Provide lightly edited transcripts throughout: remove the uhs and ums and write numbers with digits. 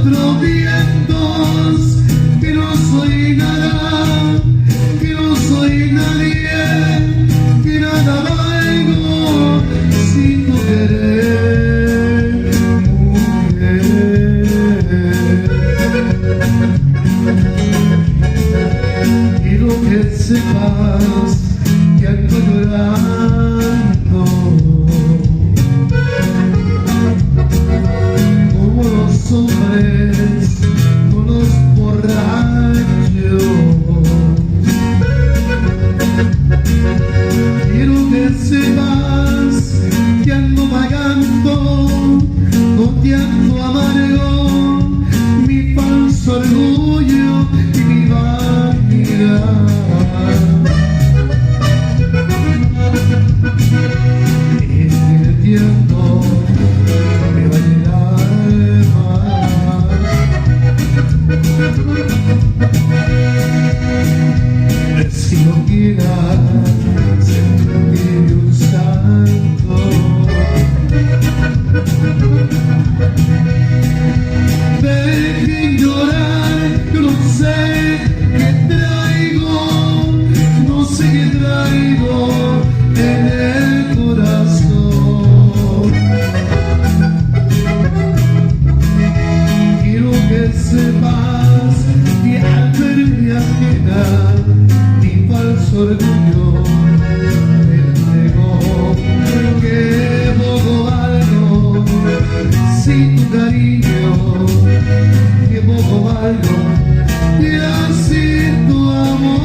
cuatro vientos, que no soy nada, que no soy nadie, que nada valgo sin tu querer, mujer. Quiero que sepas que ando llorando como los hombres, como los borrachos. Quiero que sepas que ando vagando con llanto amargo, mi falso orgullo y mi vanidad. Entiendo que me va a llenar. Si no quieras sentirme un santo, dejen llorar, yo no sé qué traigo, no sé qué traigo en el corazón. Quiero que sepas que al verme ajena, mi falso orgullo me entregó, que poco valgo sin tu cariño, que poco valgo ya sin tu amor.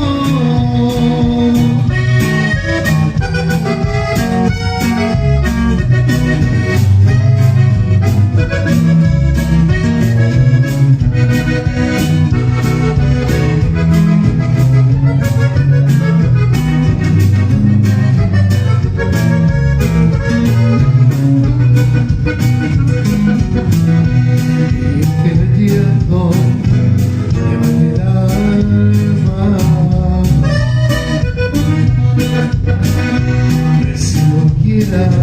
Perdiendo el alma, que si no quieras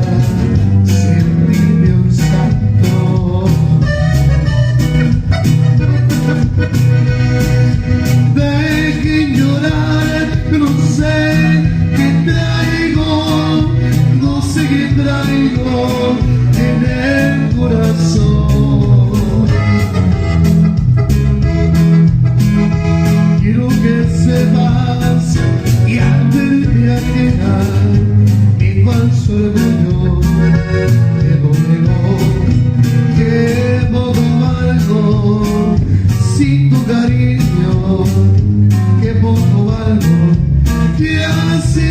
servirme un santo, dejen llorar, no sé qué traigo, no sé qué traigo en el corazón. Quiero que sepas y al verme ajena, mi falso orgullo te doblegó, que poco valgo sin tu cariño, que poco valgo y así